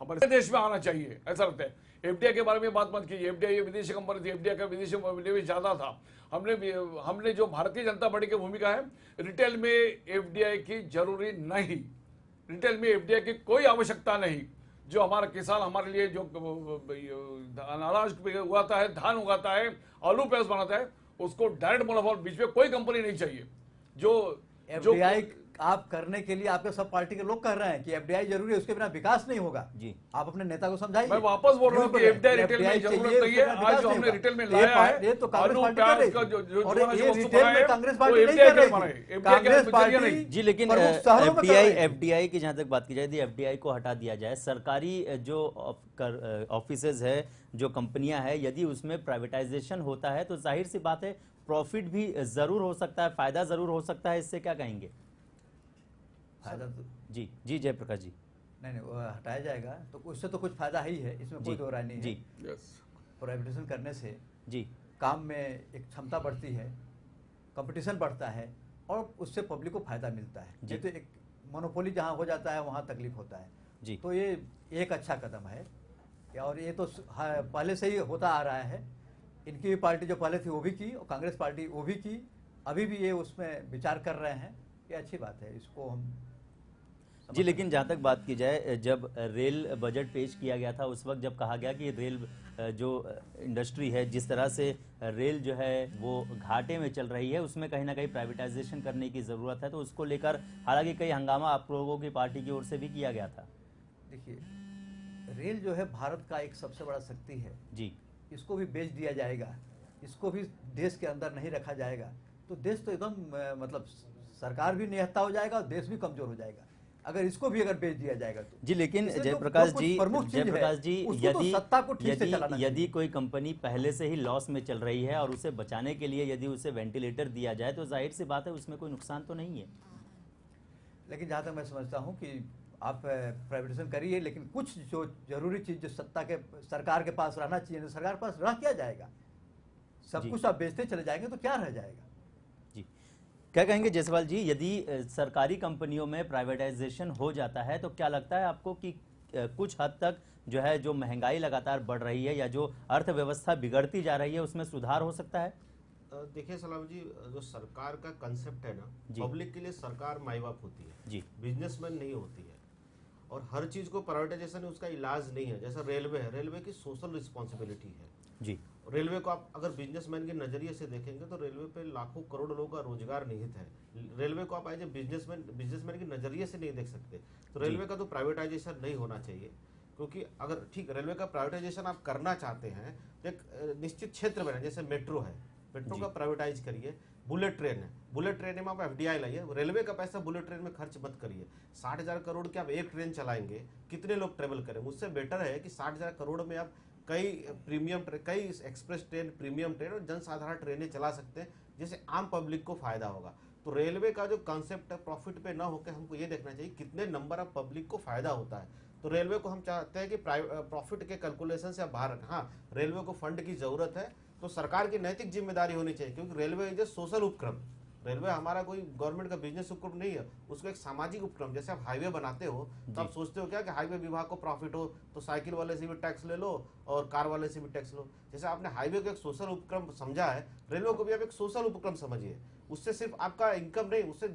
हमारे देश में आना चाहिए, ऐसा लगता है। एफडीआई के बारे में बात मत कीजिए, एफडीआई विदेशी कंपनी थी, एफडीआई का विदेशी निवेश ज्यादा था। हमने जो भारतीय जनता पार्टी की भूमिका है, रिटेल में एफडीआई की जरूरी नहीं, रिटेल में एफडीआई की कोई आवश्यकता नहीं। जो हमारा किसान हमारे लिए जो अनाज उगाता है, धान उगाता है, आलू प्याज बनाता है, उसको डायरेक्ट मुनाफा, बीच में कोई कंपनी नहीं चाहिए। जो एफडीआई आप करने के लिए आपके सब पार्टी के लोग कह रहे हैं कि एफडीआई जरूरी है, उसके बिना विकास नहीं होगा जी। आप अपने नेता को समझाइए। मैं वापस बोल रहा हूं कि एफडीआई रिटेल में जरूरत नहीं है। आज जो हमने रिटेल में लाया है, ये तो कांग्रेस आलू पार्टी प्याज का कर जो रही है, वस्तु रिटेल बनाया में है, कांग्रेस वो पार्टी नहीं एफडीआई कर के बना है, रही थी। एफडीआई कांग्रेस के पार्टी नहीं जी, लेकिन प्रमुख शहरों में कर रही है। एफडीआई की जहां तक बात की जाए, यदि एफडीआई को हटा दिया जाए, सरकारी जो ऑफिसेज है, जो कंपनियां है, यदि उसमें प्राइवेटाइजेशन होता है तो जाहिर सी बात है प्रॉफिट भी जरूर हो सकता है, फायदा जरूर हो सकता है। इससे क्या कहेंगे? फायदा तो जी जी जयप्रकाश जी। नहीं वो हटाया जाएगा तो उससे तो कुछ फायदा ही है, इसमें कोई दो राय नहीं है। प्राइवेटाइजेशन करने से जी काम में एक क्षमता बढ़ती है, कंपटीशन बढ़ता है और उससे पब्लिक को फायदा मिलता है। नहीं तो एक मोनोपोली जहाँ हो जाता है वहाँ तकलीफ होता है जी। तो ये एक अच्छा कदम है और ये तो पहले से ही होता आ रहा है। इनकी भी पार्टी जो पहले थी वो भी की और कांग्रेस पार्टी वो भी की, अभी भी ये उसमें विचार कर रहे हैं। ये अच्छी बात है, इसको हम जी। लेकिन जहाँ तक बात की जाए, जब रेल बजट पेश किया गया था उस वक्त जब कहा गया कि रेल जो इंडस्ट्री है, जिस तरह से रेल जो है वो घाटे में चल रही है, उसमें कहीं ना कहीं प्राइवेटाइजेशन करने की ज़रूरत है, तो उसको लेकर हालांकि कई हंगामा आप लोगों की पार्टी की ओर से भी किया गया था। देखिए, रेल जो है भारत का एक सबसे बड़ा शक्ति है जी। इसको भी बेच दिया जाएगा, इसको भी देश के अंदर नहीं रखा जाएगा तो देश तो एकदम मतलब सरकार भी निहत्था हो जाएगा और देश भी कमजोर हो जाएगा, अगर इसको भी अगर बेच दिया जाएगा तो। जी लेकिन जयप्रकाश जी, यदि कोई कंपनी पहले से ही लॉस में चल रही है और उसे बचाने के लिए यदि उसे वेंटिलेटर दिया जाए तो जाहिर सी बात है उसमें कोई नुकसान तो नहीं है। लेकिन जहाँ तक मैं समझता हूँ कि आप प्राइवेटाइजेशन करिए, लेकिन कुछ जो जरूरी चीज जो सत्ता के सरकार के पास रहना चाहिए, सरकार के पास रह क्या जाएगा, सब कुछ आप बेचते चले जाएंगे तो क्या रह जाएगा। जी, क्या कहेंगे जायसवाल जी, यदि सरकारी कंपनियों में प्राइवेटाइजेशन हो जाता है तो क्या लगता है आपको कि कुछ हद तक जो है जो महंगाई लगातार बढ़ रही है या जो अर्थव्यवस्था बिगड़ती जा रही है उसमें सुधार हो सकता है? देखिए सलाम जी, जो सरकार का कंसेप्ट है ना, पब्लिक के लिए सरकार माई बाप होती है जी, बिजनेसमैन नहीं होती है। और हर चीज को प्राइवेटाइजेशन उसका इलाज नहीं है। जैसा रेलवे है, रेलवे की सोशल रिस्पॉन्सिबिलिटी है जी। रेलवे को आप अगर बिजनेसमैन के नजरिए से देखेंगे तो रेलवे पे लाखों करोड़ लोगों का रोजगार निहित है। रेलवे को आप एज ए बिजनेसमैन के नजरिए से नहीं देख सकते। तो रेलवे का तो प्राइवेटाइजेशन नहीं होना चाहिए, क्योंकि अगर ठीक रेलवे का प्राइवेटाइजेशन आप करना चाहते हैं तो एक निश्चित क्षेत्र में, जैसे मेट्रो है, मेट्रो का प्राइवेटाइज करिए। बुलेट ट्रेन है, बुलेट ट्रेन में आप एफडीआई लाइए, रेलवे का पैसा बुलेट ट्रेन में खर्च मत करिए। 60,000 करोड़ की आप एक ट्रेन चलाएंगे, कितने लोग ट्रेवल करें? उससे बेटर है कि 60,000 करोड़ में आप कई एक्सप्रेस ट्रेन, प्रीमियम ट्रेन और जनसाधारण ट्रेनें चला सकते हैं, जिससे आम पब्लिक को फायदा होगा। तो रेलवे का जो कंसेप्ट है प्रॉफिट पे ना होकर हमको ये देखना चाहिए कितने नंबर ऑफ पब्लिक को फायदा होता है। तो रेलवे को हम चाहते हैं कि प्रॉफिट के कैलकुलेशन से आप बाहर रखें। हाँ, रेलवे को फंड की जरूरत है तो सरकार की नैतिक जिम्मेदारी होनी चाहिए, क्योंकि रेलवे इज ए सोशल उपक्रम। रेलवे हमारा कोई गवर्नमेंट का बिजनेस उपक्रम नहीं है, उसको एक सामाजिक उपक्रम। जैसे आप हाईवे बनाते हो तो आप सोचते हो क्या कि हाईवे विभाग को प्रॉफिट हो तो साइकिल वाले से भी टैक्स ले लो और कार वाले से भी टैक्स लो। जैसे आपने हाईवे को एक सोशल उपक्रम समझा है, रेलवे को भी आप एक सोशल उपक्रम समझिए। उससे सिर्फ आपका इनकम नहीं, उससे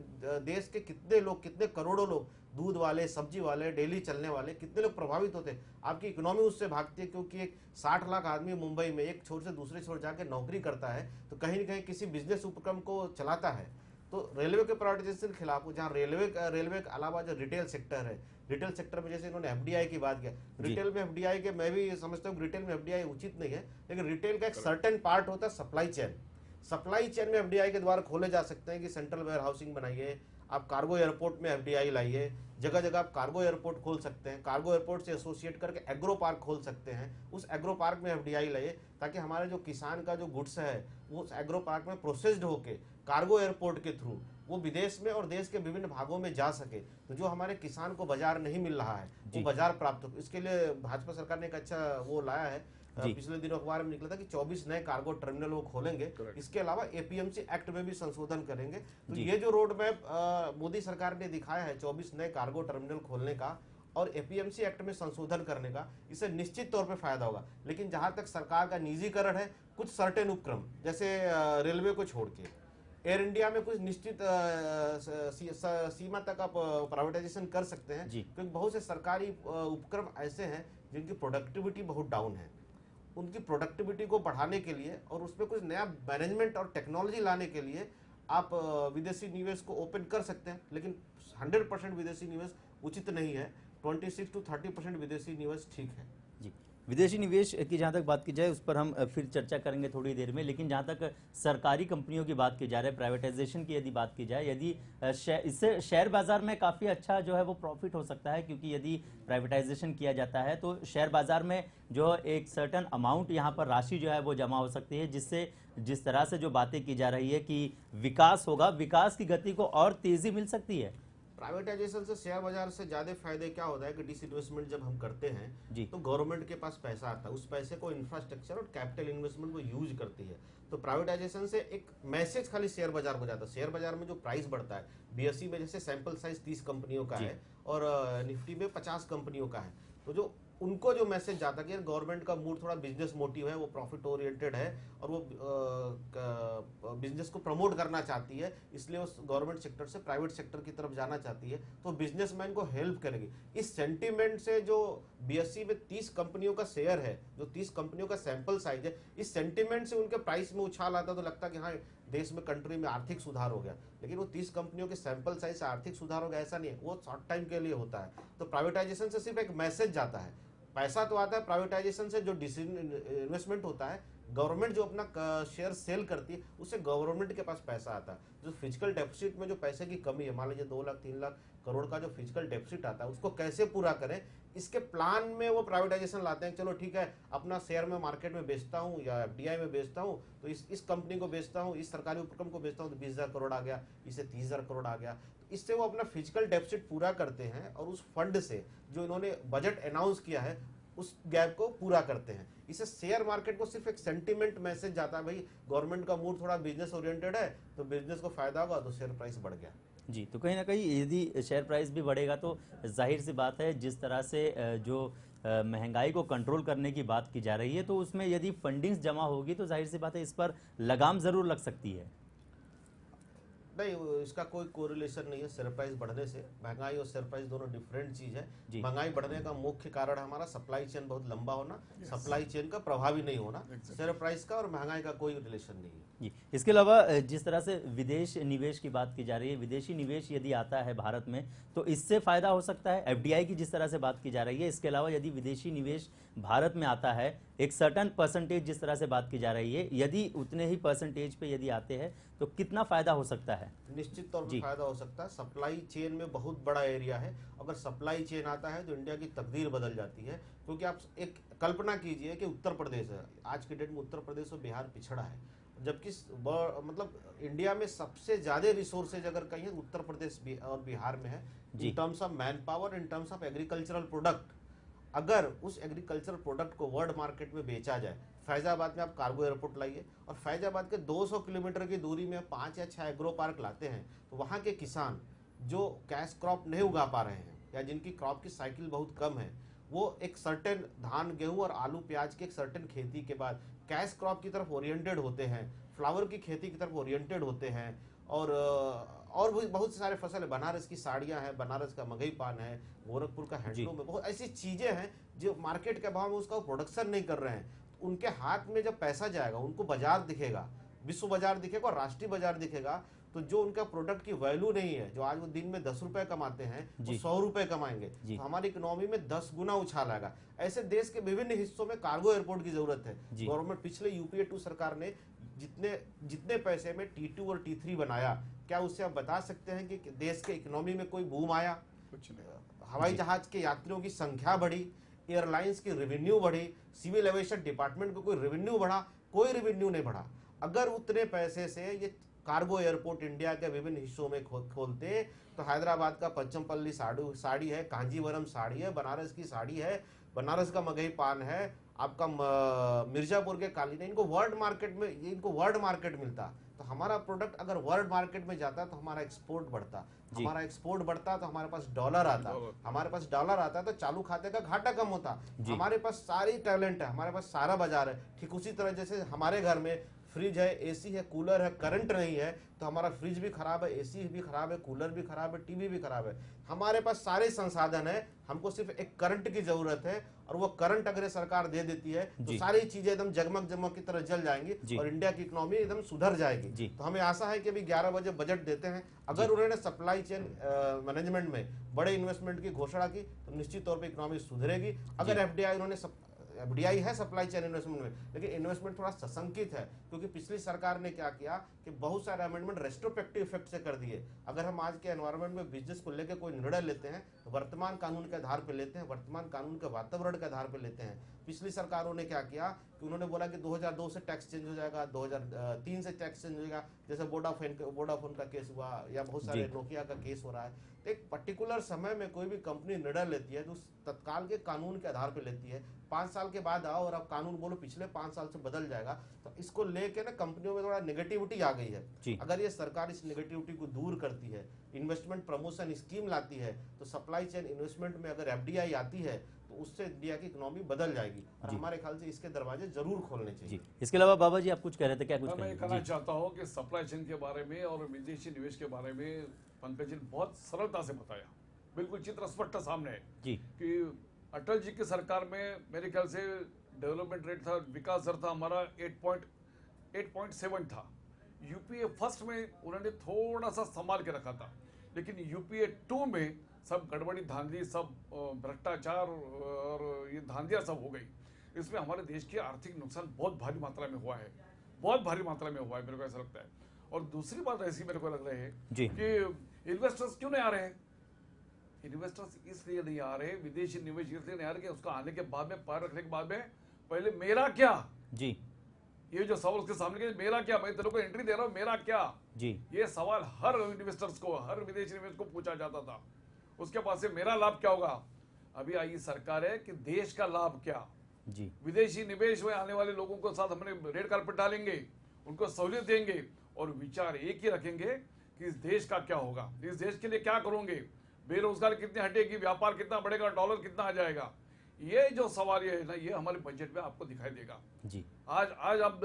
देश के कितने लोग, कितने करोड़ों लोग, दूध वाले, सब्जी वाले, डेली चलने वाले कितने लोग प्रभावित होते हैं। आपकी इकोनॉमी उससे भागती है, क्योंकि एक 60 लाख आदमी मुंबई में एक छोर से दूसरे छोर जाकर नौकरी करता है तो कहीं ना कहीं किसी बिजनेस उपक्रम को चलाता है। तो रेलवे के प्राइवेटाइजेशन के खिलाफ, जहाँ रेलवे के अलावा जो रिटेल सेक्टर है, रिटेल सेक्टर में जैसे इन्होंने एफडीआई की बात किया, रिटेल में एफडीआई के मैं भी समझता हूँ रिटेल में एफडीआई उचित नहीं है, लेकिन रिटेल का एक सर्टेन पार्ट होता है सप्लाई चेन। सप्लाई चेन में एफडीआई के द्वारा खोले जा सकते हैं कि सेंट्रल वेयर हाउसिंग बनाइए, आप कार्गो एयरपोर्ट में एफडीआई लाइए, जगह जगह आप कार्गो एयरपोर्ट खोल सकते हैं, कार्गो एयरपोर्ट से एसोसिएट करके एग्रो पार्क खोल सकते हैं, उस एग्रो पार्क में एफडीआई लाइए, ताकि हमारे जो किसान का जो गुड्स है वो उस एग्रो पार्क में प्रोसेस्ड होके कार्गो एयरपोर्ट के थ्रू वो विदेश में और देश के विभिन्न भागों में जा सके। तो जो हमारे किसान को बाजार नहीं मिल रहा है वो बाजार प्राप्त हो। इसके लिए भाजपा सरकार ने एक अच्छा वो लाया है, पिछले दिनों अखबार में निकला था कि 24 नए कार्गो टर्मिनल वो खोलेंगे। इसके अलावा एपीएमसी एक्ट में भी संशोधन करेंगे। तो ये जो रोड मैप मोदी सरकार ने दिखाया है 24 नए कार्गो टर्मिनल खोलने का, और एपीएमसी एक्ट में संशोधन करने का, इससे निश्चित तौर पे फायदा होगा। लेकिन जहां तक सरकार का निजीकरण है, कुछ सर्टेन उपक्रम जैसे रेलवे को छोड़ के एयर इंडिया में कुछ निश्चित सीमा तक आप प्राइवेटाइजेशन कर सकते हैं, क्योंकि बहुत से सरकारी उपक्रम ऐसे हैं जिनकी प्रोडक्टिविटी बहुत डाउन है। उनकी प्रोडक्टिविटी को बढ़ाने के लिए और उसमें कुछ नया मैनेजमेंट और टेक्नोलॉजी लाने के लिए आप विदेशी निवेश को ओपन कर सकते हैं, लेकिन 100% विदेशी निवेश उचित नहीं है। 26 to 30% विदेशी निवेश ठीक है। जी, विदेशी निवेश की जहाँ तक बात की जाए उस पर हम फिर चर्चा करेंगे थोड़ी देर में, लेकिन जहाँ तक सरकारी कंपनियों की बात की जा रही है, प्राइवेटाइजेशन की यदि बात की जाए, यदि इससे शेयर बाजार में काफ़ी अच्छा जो है वो प्रॉफिट हो सकता है, क्योंकि यदि प्राइवेटाइजेशन किया जाता है तो शेयर बाजार में जो एक सर्टन अमाउंट यहाँ पर राशि जो है वो जमा हो सकती है, जिससे जिस तरह से जो बातें की जा रही है कि विकास होगा, विकास की गति को और तेज़ी मिल सकती है। प्राइवेटाइजेशन से शेयर बाजार से ज्यादा फायदे क्या होता है कि डिसइन्वेस्टमेंट जब हम करते हैं तो गवर्नमेंट के पास पैसा आता है, उस पैसे को इंफ्रास्ट्रक्चर और कैपिटल इन्वेस्टमेंट को यूज करती है। तो प्राइवेटाइजेशन से एक मैसेज खाली शेयर बाजार को जाता है। शेयर बाजार में जो प्राइस बढ़ता है, बीएसई में जैसे सैंपल साइज 30 कंपनियों का है और निफ्टी में 50 कंपनियों का है, तो जो उनको जो मैसेज जाता है कि गवर्नमेंट का मूड थोड़ा बिजनेस मोटिव है, वो प्रॉफिट ओरिएंटेड है और वो बिजनेस को प्रमोट करना चाहती है, इसलिए उस गवर्नमेंट सेक्टर से प्राइवेट सेक्टर की तरफ जाना चाहती है, तो बिजनेसमैन को हेल्प करेगी। इस सेंटीमेंट से जो बीएसई में 30 कंपनियों का शेयर है, जो 30 कंपनियों का सैंपल साइज है, इस सेंटीमेंट से उनके प्राइस में उछाल आता तो लगता कि हाँ देश में, कंट्री में आर्थिक सुधार हो गया। लेकिन वो 30 कंपनियों के सैंपल साइज से आर्थिक सुधार हो गया ऐसा नहीं है, वो शॉर्ट टाइम के लिए होता है। तो प्राइवेटाइजेशन से सिर्फ एक मैसेज जाता है, पैसा तो आता है प्राइवेटाइजेशन से। जो इन्वेस्टमेंट होता है, गवर्नमेंट जो अपना शेयर सेल करती है, उससे गवर्नमेंट के पास पैसा आता है। जो फिजिकल डेफिसिट में जो पैसे की कमी है, मान लीजिए 2 लाख 3 लाख करोड़ का जो फिजिकल डेफिसिट आता है, उसको कैसे पूरा करें, इसके प्लान में वो प्राइवेटाइजेशन लाते हैं। चलो ठीक है, अपना शेयर में मार्केट में बेचता हूँ या एफडीआई में बेचता हूँ, तो इस कंपनी को बेचता हूँ, इस सरकारी उपक्रम को बेचता हूँ तो 20,000 करोड़ आ गया, इसे 30,000 करोड़ आ गया। इससे वो अपना फिजिकल डेफिसिट पूरा करते हैं और उस फंड से जो इन्होंने बजट अनाउंस किया है उस गैप को पूरा करते हैं। इससे शेयर मार्केट को सिर्फ एक सेंटीमेंट मैसेज जाता है, भाई गवर्नमेंट का मूड थोड़ा बिजनेस ओरिएंटेड है तो बिजनेस को फायदा होगा, तो शेयर प्राइस बढ़ गया। जी, तो कहीं ना कहीं यदि शेयर प्राइस भी बढ़ेगा तो जाहिर सी बात है, जिस तरह से जो महंगाई को कंट्रोल करने की बात की जा रही है, तो उसमें यदि फंडिंग्स जमा होगी तो जाहिर सी बात है इस पर लगाम जरूर लग सकती है। नहीं, इसका कोई कोरिलेशन नहीं है शेयर प्राइस बढ़ने से। महंगाई और शेयर प्राइस दोनों डिफरेंट चीज है। महंगाई बढ़ने का मुख्य कारण हमारा सप्लाई चेन बहुत लंबा होना, सप्लाई चेन का प्रभावी नहीं होना। शेयर प्राइस का और महंगाई का कोई रिलेशन नहीं है जी। इसके अलावा जिस तरह से विदेश निवेश की बात की जा रही है, विदेशी निवेश यदि आता है भारत में तो इससे फायदा हो सकता है। एफडीआई की जिस तरह से बात की जा रही है, इसके अलावा यदि विदेशी निवेश भारत में आता है, एक सर्टन परसेंटेज जिस तरह से बात की जा रही है, यदि उतने ही परसेंटेज पे यदि आते हैं तो कितना फायदा हो सकता है? निश्चित तौर पर फायदा हो सकता है। सप्लाई चेन में बहुत बड़ा एरिया है, अगर सप्लाई चेन आता है तो इंडिया की तकदीर बदल जाती है। क्योंकि आप एक कल्पना कीजिए कि उत्तर प्रदेश है, आज के डेट में उत्तर प्रदेश और बिहार पिछड़ा है, जबकि मतलब इंडिया में सबसे ज्यादा रिसोर्सेज अगर कहीं उत्तर प्रदेश और बिहार में है, in terms of man power, in terms of agricultural product. अगर उस एग्रीकल्चरल प्रोडक्ट को वर्ल्ड मार्केट में बेचा जाए, फैजाबाद में आप कार्गो एयरपोर्ट लाइए और फैजाबाद के 200 किलोमीटर की दूरी में 5 या 6 एग्रो पार्क लाते हैं, तो वहाँ के किसान जो कैश क्रॉप नहीं उगा पा रहे हैं या जिनकी क्रॉप की साइकिल बहुत कम है, वो एक सर्टेन धान, गेहूं और आलू प्याज की एक सर्टेन खेती के बाद कैश क्रॉप की तरफ ओरिएंटेड होते हैं, फ्लावर की खेती की तरफ ओरिएंटेड होते हैं और भी बहुत सारे फसल है। बनारस की साड़ियां हैं, बनारस का मगही पान है, गोरखपुर का हैंडलूम है, बहुत ऐसी चीजें हैं जो मार्केट के भाव में उसका प्रोडक्शन नहीं कर रहे हैं। उनके हाथ में जब पैसा जाएगा, उनको बाजार दिखेगा, विश्व बाजार दिखेगा और राष्ट्रीय बाजार दिखेगा, तो जो उनका प्रोडक्ट की वैल्यू नहीं है, जो आज वो दिन में 10 रुपए कमाते हैं, वो 100 रुपए कमाएंगे, तो हमारी इकोनॉमी में 10 गुना उछाल आएगा। ऐसे देश के विभिन्न हिस्सों में कार्गो एयरपोर्ट की जरूरत है। गवर्नमेंट पिछले यूपीए 2 सरकार ने जितने पैसे में T2 और T3 बनाया, क्या उससे आप बता सकते हैं कि देश के इकोनॉमी में कोई बूम आया? कुछ नहीं। हवाई जहाज के यात्रियों की संख्या बढ़ी, एयरलाइंस की रेवेन्यू बढ़ी, सिविल एविएशन डिपार्टमेंट को कोई रेवेन्यू बढ़ा? कोई रेवेन्यू नहीं बढ़ा। अगर उतने पैसे से ये कार्गो एयरपोर्ट इंडिया के विभिन्न हिस्सों में खोलते तो हैदराबाद का पच्चमपल्ली साड़ी है, कांजीवरम साड़ी है, बनारस की साड़ी है, बनारस का मगही पान है, आपका मिर्जापुर के कालीन है, इनको वर्ल्ड मार्केट मिलता। तो हमारा प्रोडक्ट अगर वर्ल्ड मार्केट में जाता तो हमारा एक्सपोर्ट बढ़ता, हमारा एक्सपोर्ट बढ़ता तो हमारे पास डॉलर आता, हमारे पास डॉलर आता तो चालू खाते का घाटा कम होता। हमारे पास सारी टैलेंट है, हमारे पास सारा बाजार है। ठीक उसी तरह जैसे हमारे घर में फ्रिज है, एसी है, कूलर है, करंट नहीं है तो हमारा फ्रिज भी खराब है, एसी भी खराब है, कूलर भी खराब है, टीवी भी खराब है। हमारे पास सारे संसाधन है, हमको सिर्फ एक करंट की जरूरत है और वो करंट अगर सरकार दे देती है तो सारी चीजें एकदम जगमग जगमग की तरह जल जाएंगी और इंडिया की इकोनॉमी एकदम सुधर जाएगी। तो हमें आशा है कि अभी 11 बजे बजट देते हैं, अगर उन्होंने सप्लाई चेन मैनेजमेंट में बड़े इन्वेस्टमेंट की घोषणा की तो निश्चित तौर पर इकोनॉमी सुधरेगी। अगर एफडीआई उन्होंने एफडीआई है सप्लाई चेन इन्वेस्टमेंट में, लेकिन इन्वेस्टमेंट थोड़ा सशंकित है क्योंकि पिछली सरकार ने क्या किया कि बहुत सारे अमेंडमेंट रेस्ट्रोस्पेक्टिव इफेक्ट से कर दिए। अगर हम आज के एनवायरनमेंट में बिजनेस को लेकर कोई निर्णय लेते हैं तो वर्तमान कानून के आधार पर लेते हैं, वर्तमान कानून के वातावरण के आधार पर लेते हैं। पिछली सरकारों ने क्या किया कि उन्होंने बोला कि 2002 से टैक्स चेंज हो जाएगा, 2003 से टैक्स चेंज हो जाएगा, जैसे वोडाफोन का केस हुआ या बहुत सारे नोकिया का केस हो रहा है। तो एक पर्टिकुलर समय में कोई भी कंपनी निर्णय लेती है तो तत्काल के कानून के आधार पर लेती है। 5 साल के बाद आओ और अब कानून बोलो पिछले 5 साल से बदल जाएगा, तो इसको लेके ना कंपनियों में थोड़ा नेगेटिविटी आ गई है। अगर ये सरकार इस नेगेटिविटी को दूर करती है, इन्वेस्टमेंट प्रमोशन स्कीम लाती है, तो सप्लाई चेन इन्वेस्टमेंट में अगर एफडीआई आती है तो उससे इंडिया की इकोनॉमी बदल जाएगी और हमारे ख्याल से इसके दरवाजे जरूर खोलने चाहिए। इसके अलावा बाबा जी आप कुछ कह रहे थे, क्या कुछ मैं कहना चाहता हूँ कि सप्लाई चेन के बारे में और विदेशी निवेश के बारे में पंकज जी ने बहुत सरलता से बताया, बिल्कुल चित्र स्पष्ट सामने है कि अटल जी की सरकार में मेरे ख्याल से डेवलपमेंट रेट था, विकास दर था हमारा 8.7 था। यूपीए फर्स्ट में उन्होंने थोड़ा सा संभाल के रखा था, लेकिन यूपीए 2 में सब गड़बड़ी धांधली, सब भ्रष्टाचार और ये धांधियाँ सब हो गई। इसमें हमारे देश की आर्थिक नुकसान बहुत भारी मात्रा में हुआ है, बहुत भारी मात्रा में हुआ है, मेरे को ऐसा लगता है। और दूसरी बात ऐसी मेरे को लग रही है कि इन्वेस्टर्स क्यों नहीं आ रहे हैं? इन्वेस्टर्स इसलिए नहीं आ रहे, विदेशी निवेश इसलिए नहीं आ रहे कि उसका आने के बाद में, पैर रखने के बाद में पहले मेरा क्या जी, ये जो सवाल उसके सामने के मेरा क्या, मैं तेरे को एंट्री दे रहा हूं, मेरा क्या जी, ये सवाल हर इन्वेस्टर्स को, हर विदेशी निवेश को पूछा जाता था। उसके पास से मेरा लाभ क्या होगा? अभी आई सरकार है कि देश का लाभ क्या जी, विदेशी निवेश में आने वाले लोगों के साथ हमने रेड कारपेट डालेंगे, उनको सहूलियत देंगे और विचार एक ही रखेंगे कि इस देश का क्या होगा, इस देश के लिए क्या करोगे, बेरोजगारी कितनी हटेगी, व्यापार कितना बढ़ेगा, डॉलर कितना आ जाएगा। ये जो सवाल ये है ना, ये हमारे बजट में आपको दिखाई देगा जी। आज आप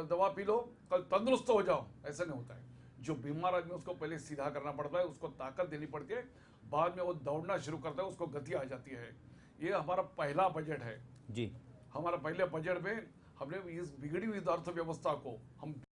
दवा पी लो, कल तंदुरुस्त हो जाओ, ऐसा नहीं होता है। जो बीमार आदमी उसको पहले सीधा करना पड़ता है, उसको ताकत देनी पड़ती है, बाद में वो दौड़ना शुरू करता है, उसको गति आ जाती है। ये हमारा पहला बजट है जी। हमारा पहले बजट में हमने इस बिगड़ी हुई अर्थव्यवस्था को हम